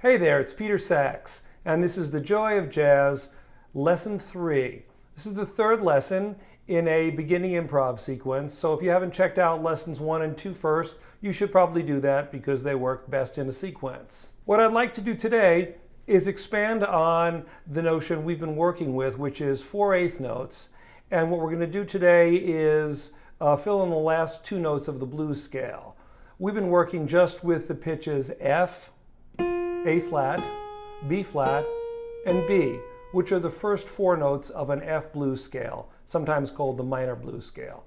Hey there, it's Peter Sachs, and this is The Joy of Jazz, Lesson 3. This is the third lesson in a beginning improv sequence, so if you haven't checked out lessons 1 and 2 first, you should probably do that because they work best in a sequence. What I'd like to do today is expand on the notion we've been working with, which is 4/8 notes, and what we're going to do today is fill in the last 2 notes of the blues scale. We've been working just with the pitches F, A flat, B flat, and B, which are the first 4 notes of an F blues scale, sometimes called the minor blues scale.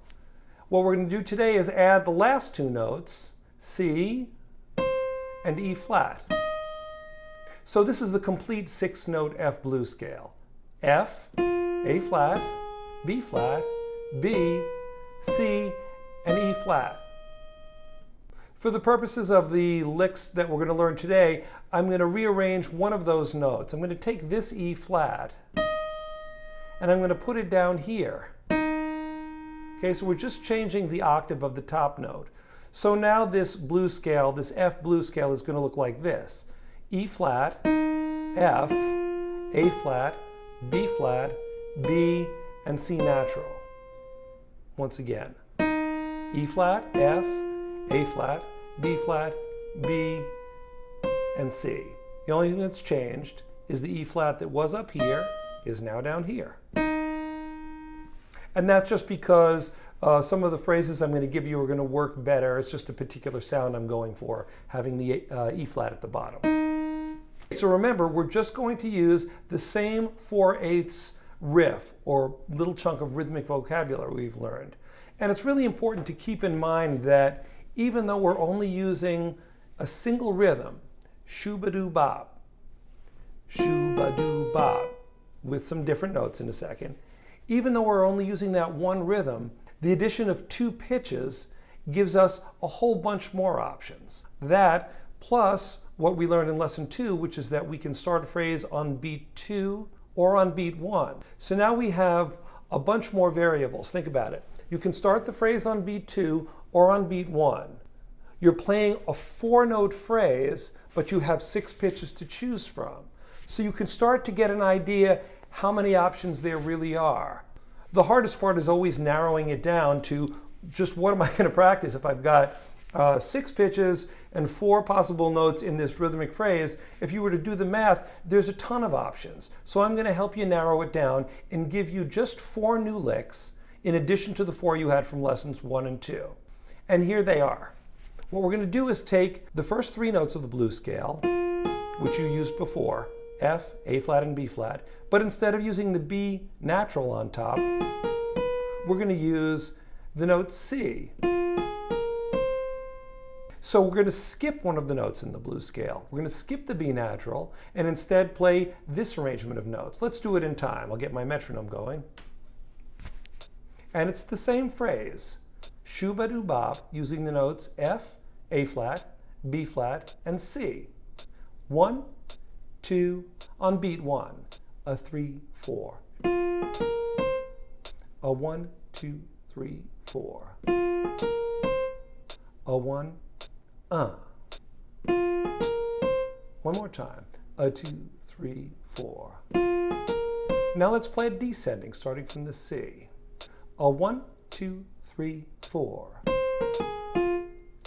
What we're going to do today is add the last 2 notes, C and E flat. So this is the complete 6-note F blues scale. F, A flat, B flat, B, C, and E flat. For the purposes of the licks that we're going to learn today, I'm going to rearrange one of those notes. I'm going to take this E flat and I'm going to put it down here. Okay, so we're just changing the octave of the top note. So now this blues scale, this F blues scale, is going to look like this. E flat, F, A flat, B flat, B, and C natural. Once again, E flat, F, A flat, B flat, B, and C. The only thing that's changed is the E flat that was up here is now down here. And that's just because some of the phrases I'm going to give you are going to work better. It's just a particular sound I'm going for, having the E flat at the bottom. So remember, we're just going to use the same 4/8 riff or little chunk of rhythmic vocabulary we've learned. And it's really important to keep in mind that even though we're only using a single rhythm, shoo-ba-doo-bop, shoo-ba-doo-bop, with some different notes in a second, even though we're only using that one rhythm, the addition of 2 pitches gives us a whole bunch more options. That, plus what we learned in lesson 2, which is that we can start a phrase on beat 2 or on beat 1. So now we have a bunch more variables. Think about it. You can start the phrase on beat 2 or on beat 1. You're playing a 4-note phrase, but you have 6 pitches to choose from. So you can start to get an idea how many options there really are. The hardest part is always narrowing it down to just what am I going to practice if I've got 6 pitches and 4 possible notes in this rhythmic phrase. If you were to do the math, there's a ton of options. So I'm going to help you narrow it down and give you just 4 new licks in addition to the 4 you had from lessons 1 and 2. And here they are. What we're going to do is take the first 3 notes of the blues scale, which you used before, F, A flat, and B flat, but instead of using the B natural on top, we're going to use the note C. So we're going to skip one of the notes in the blues scale. We're going to skip the B natural and instead play this arrangement of notes. Let's do it in time. I'll get my metronome going. And it's the same phrase, shoo-ba-doo-bop, using the notes F, A flat, B flat, and C. 1, 2, on beat 1, a 3, 4. A 1, 2, 3, 4. A 1, One more time, a 2, 3, 4. Now let's play it descending, starting from the C. A 1, 2, 3, 4.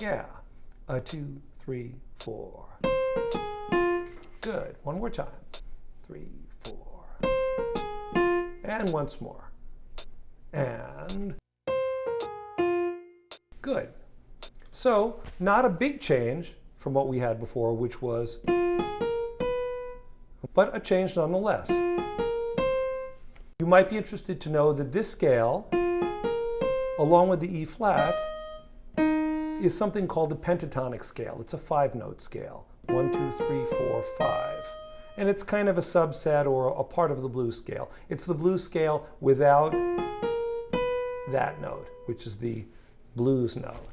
Yeah, a 2, 3, 4. Good. One more time. 3, 4. And once more. And good. So, not a big change from what we had before, which was, but a change nonetheless. You might be interested to know that this scale, along with the E flat, is something called a pentatonic scale. It's a 5-note scale. 1, 2, 3, 4, 5. And it's kind of a subset or a part of the blues scale. It's the blues scale without that note, which is the blues note.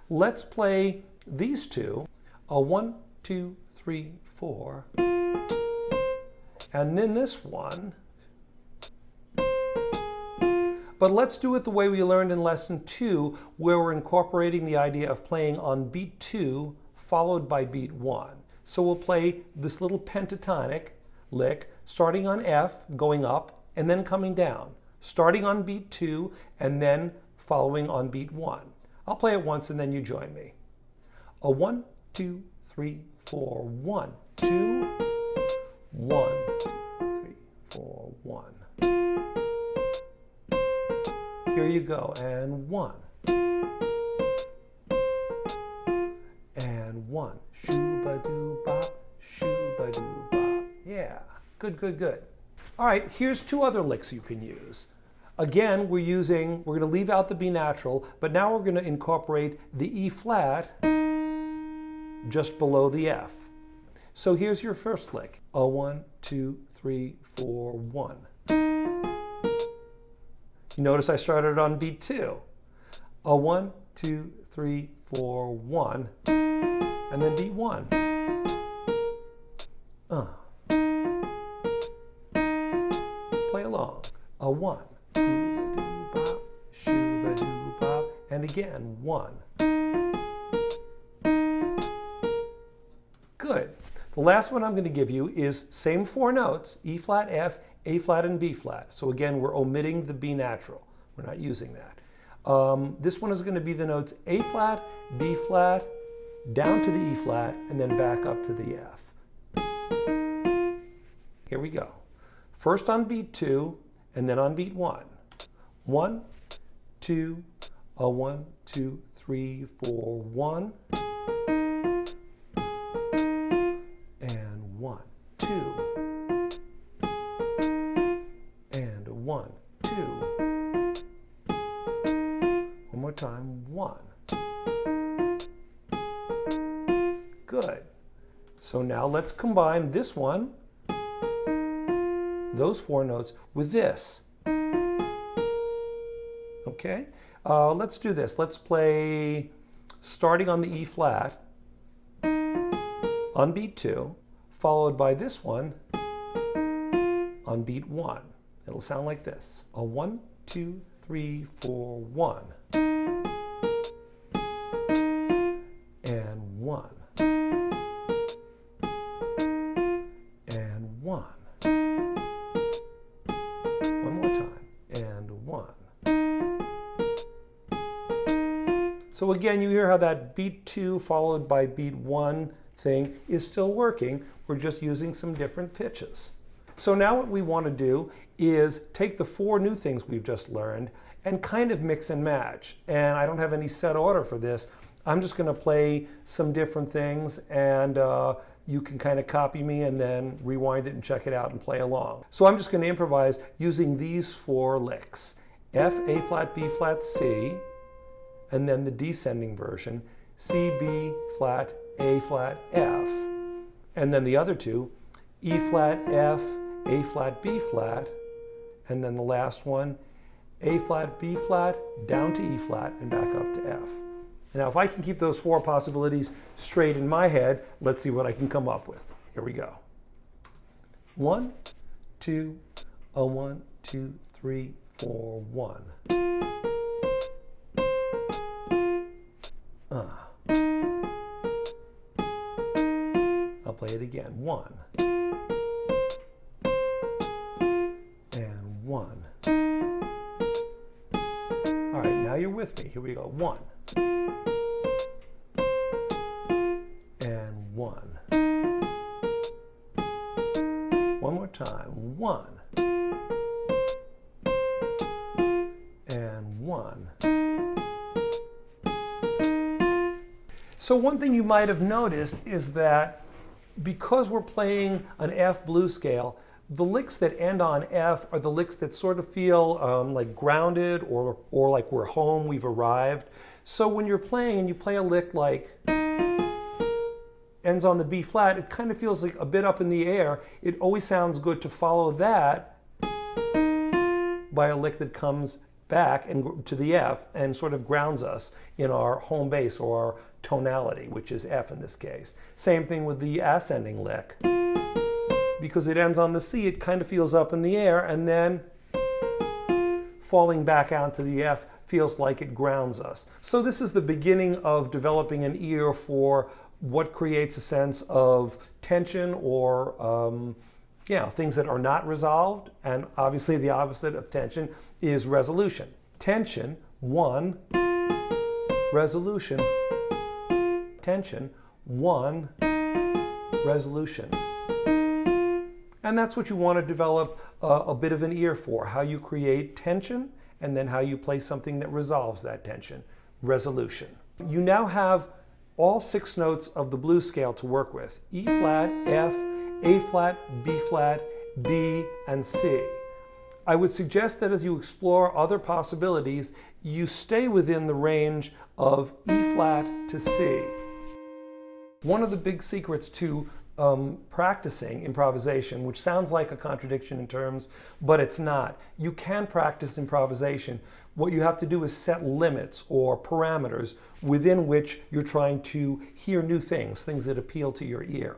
Let's play these 2, a 1, 2, 3, 4, and then this one. But let's do it the way we learned in lesson 2, where we're incorporating the idea of playing on beat 2 followed by beat 1. So we'll play this little pentatonic lick starting on F, going up, and then coming down, starting on beat 2, and then following on beat 1. I'll play it once and then you join me. A 1, 2, 3, 4, 1, 2, 1, 2, 3, 4, 1. Here you go, and 1. And 1. Shoo-ba-doo-bop, shoo-ba-doo-bop. Yeah, good, good, good. All right, here's 2 other licks you can use. Again, we're going to leave out the B natural, but now we're going to incorporate the E flat just below the F. So here's your first lick. A 1, 2, 3, 4, 1. You notice I started on beat 2. A 1, 2, 3, 4, 1, and then beat 1. Play along. A 1, shoo-ba-doo-bop, shoo-ba-doo-bop, and again 1. Good. The last one I'm going to give you is same 4 notes, E flat, F, A flat, and B flat. So again, we're omitting the B natural. We're not using that. This one is going to be the notes A flat, B flat, down to the E flat, and then back up to the F. Here we go. First on beat 2, and then on beat 1. 1, 2, a 1, 2, 3, 4, 1. And 1, 2. And 1, 2. One more time, 1. Good. So now let's combine this one, those 4 notes, with this. Okay? Let's do this. Let's play starting on the E flat on beat 2, followed by this one on beat 1. It'll sound like this. A 1, 2, 3, 4, 1. And 1. And 1. One more time. And 1. So again, you hear how that beat 2 followed by beat 1 thing is still working. We're just using some different pitches. So now what we want to do is take the 4 new things we've just learned and kind of mix and match. And I don't have any set order for this. I'm just going to play some different things, and you can kind of copy me and then rewind it and check it out and play along. So I'm just going to improvise using these 4 licks. F, A flat, B flat, C, and then the descending version, C, B flat, A flat, F. And then the other 2, E flat, F, A flat, B flat, and then the last one, A flat, B flat, down to E flat, and back up to F. Now if I can keep those 4 possibilities straight in my head, let's see what I can come up with. Here we go. 1, 2, a 1, 2, 3, 4, 1. I'll play it again. 1. And 1. All right, now you're with me. Here we go. 1. And 1. One more time. 1. And 1. So one thing you might have noticed is that because we're playing an F blues scale, the licks that end on F are the licks that sort of feel like grounded or like we're home, we've arrived. So when you're playing and you play a lick like ends on the B flat, it kind of feels like a bit up in the air. It always sounds good to follow that by a lick that comes back and to the F and sort of grounds us in our home base or our tonality, which is F in this case. Same thing with the ascending lick. Because it ends on the C, it kind of feels up in the air, and then falling back out to the F feels like it grounds us. So this is the beginning of developing an ear for what creates a sense of tension or things that are not resolved. And obviously the opposite of tension is resolution. Tension, 1, resolution, tension, 1, resolution. And that's what you want to develop a bit of an ear for, how you create tension and then how you play something that resolves that tension, resolution. You now have all 6 notes of the blues scale to work with: E flat, F, A flat, B flat, B, and C. I would suggest that as you explore other possibilities, you stay within the range of E flat to C. One of the big secrets to practicing improvisation, which sounds like a contradiction in terms, but it's not. You can practice improvisation. What you have to do is set limits or parameters within which you're trying to hear new things, things that appeal to your ear.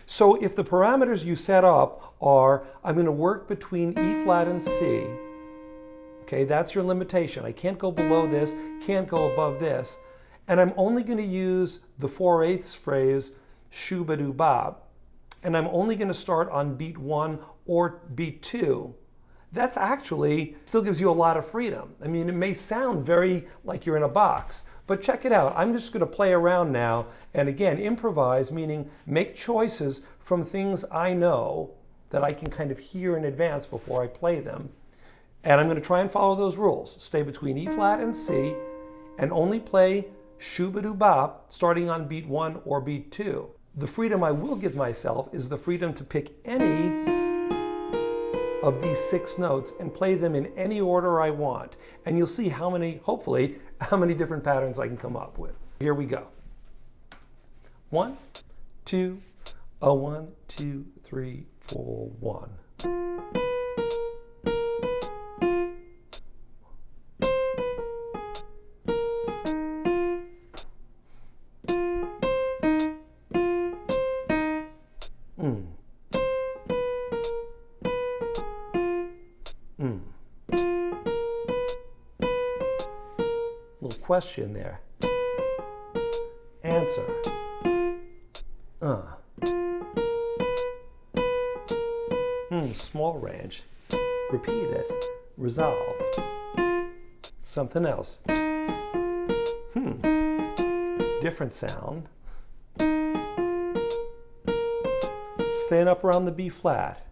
So if the parameters you set up are, I'm going to work between E flat and C, okay, that's your limitation. I can't go below this, can't go above this, and I'm only going to use the 4/8 phrase, shoo-ba-doo-bop, and I'm only going to start on beat 1 or beat 2. That's actually still gives you a lot of freedom. I mean, it may sound very like you're in a box, but check it out. I'm just going to play around now, and again, improvise, meaning make choices from things I know that I can kind of hear in advance before I play them. And I'm going to try and follow those rules. Stay between E flat and C, and only play shoo-ba-doo-bop starting on beat 1 or beat 2. The freedom I will give myself is the freedom to pick any of these 6 notes and play them in any order I want. And you'll see how many, hopefully, how many different patterns I can come up with. Here we go. 1, 2, 1, 2, 3, 4, 1. Little question there. Answer. Small range. Repeat it. Resolve. Something else. Different sound. Staying up around the B flat.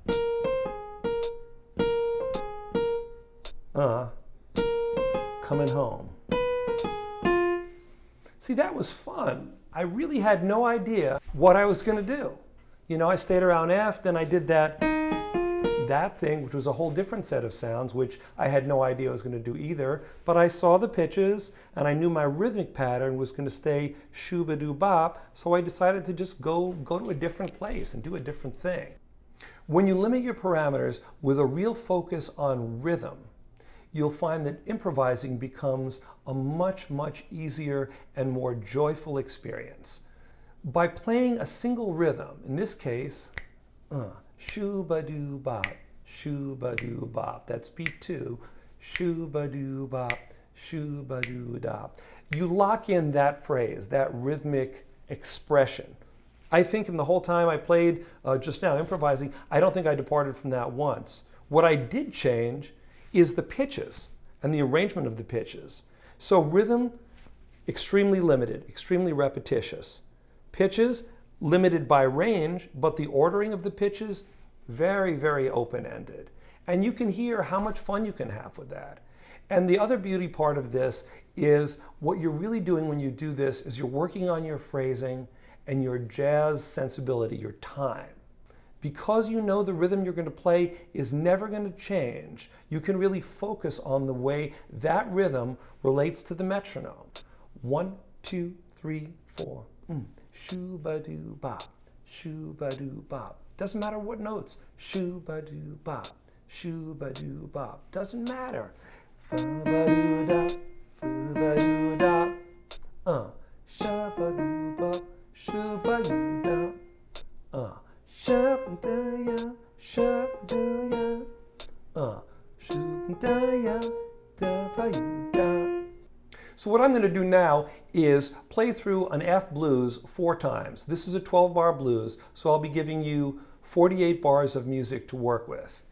Coming home. See, that was fun. I really had no idea what I was going to do. You know, I stayed around F, then I did that thing, which was a whole different set of sounds, which I had no idea I was going to do either. But I saw the pitches, and I knew my rhythmic pattern was going to stay shoo-ba-doo-bop, so I decided to just go to a different place and do a different thing. When you limit your parameters with a real focus on rhythm, you'll find that improvising becomes a much, much easier and more joyful experience. By playing a single rhythm, in this case, shoo-ba-doo-bop, shoo-ba-doo-bop, that's beat 2, shoo-ba-doo-bop, shoo-ba-doo-dop. You lock in that phrase, that rhythmic expression. I think in the whole time I played just now improvising, I don't think I departed from that once. What I did change is the pitches and the arrangement of the pitches. So rhythm, extremely limited, extremely repetitious. Pitches, limited by range, but the ordering of the pitches, very, very open-ended. And you can hear how much fun you can have with that. And the other beauty part of this is what you're really doing when you do this is you're working on your phrasing and your jazz sensibility, your time. Because you know the rhythm you're going to play is never going to change, you can really focus on the way that rhythm relates to the metronome. 1, 2, 3, 4. Shoo-ba-doo-bop, shoo-ba-doo-bop. Doesn't matter what notes. Shoo-ba-doo-bop, shoo-ba-doo-bop. Doesn't matter. Fa-ba-doo-dop, fa-ba-doo-dop. Sha-ba-doo-bop, shoo-ba-doo-dop. Sha-ba-da-ya, sha-ba-da-ya. Shoo-ba-da-ya, da-ba-doo-da. So what I'm going to do now is play through an F blues 4 times. This is a 12-bar blues, so I'll be giving you 48 bars of music to work with.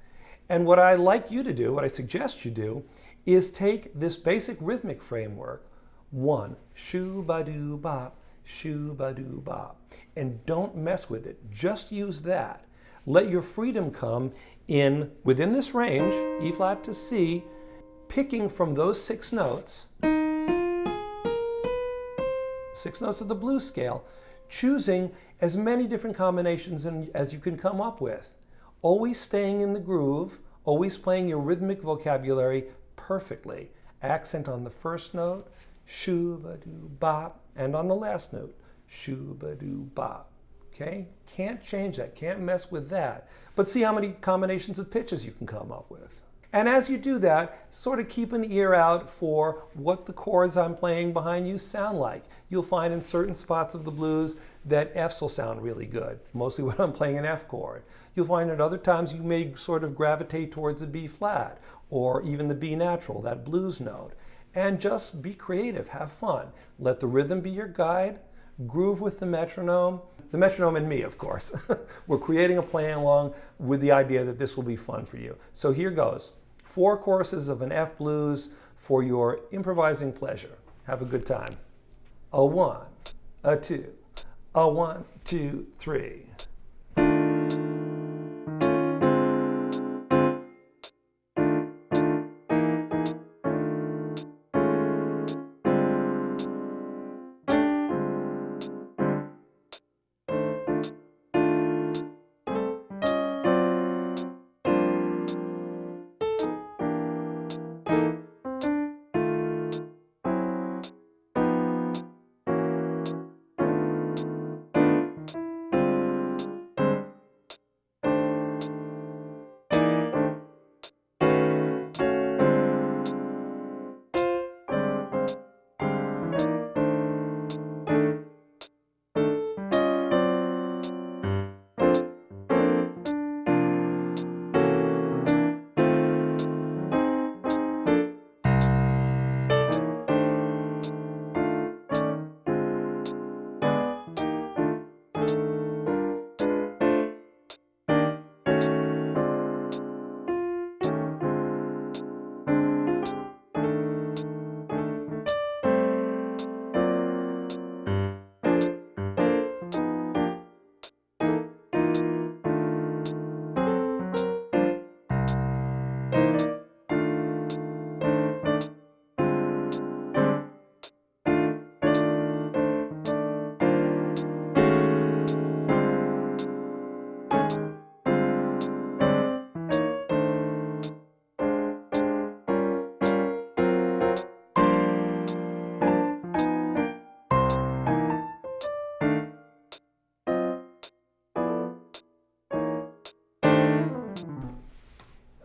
And what I like you to do, what I suggest you do, is take this basic rhythmic framework, 1, shoo-ba-doo-bop, shoo-ba-doo-bop, and don't mess with it. Just use that. Let your freedom come in within this range, E flat to C, picking from those 6 notes, 6 notes of the blues scale, choosing as many different combinations as you can come up with. Always staying in the groove, always playing your rhythmic vocabulary perfectly. Accent on the first note, shoo-ba-doo-bop, and on the last note, shoo-ba-doo-bop. Okay? Can't change that, can't mess with that. But see how many combinations of pitches you can come up with. And as you do that, sort of keep an ear out for what the chords I'm playing behind you sound like. You'll find in certain spots of the blues that Fs will sound really good, mostly when I'm playing an F chord. You'll find at other times you may sort of gravitate towards a B flat or even the B natural, that blues note. And just be creative, have fun. Let the rhythm be your guide, groove with the metronome and me, of course. We're creating a playing along with the idea that this will be fun for you. So here goes. 4 choruses of an F blues for your improvising pleasure. Have a good time. A 1, a 2, a 1, 2, 3.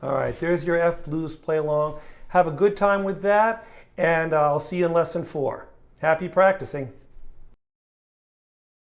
All right, there's your F blues play along. Have a good time with that, and I'll see you in lesson 4. Happy practicing.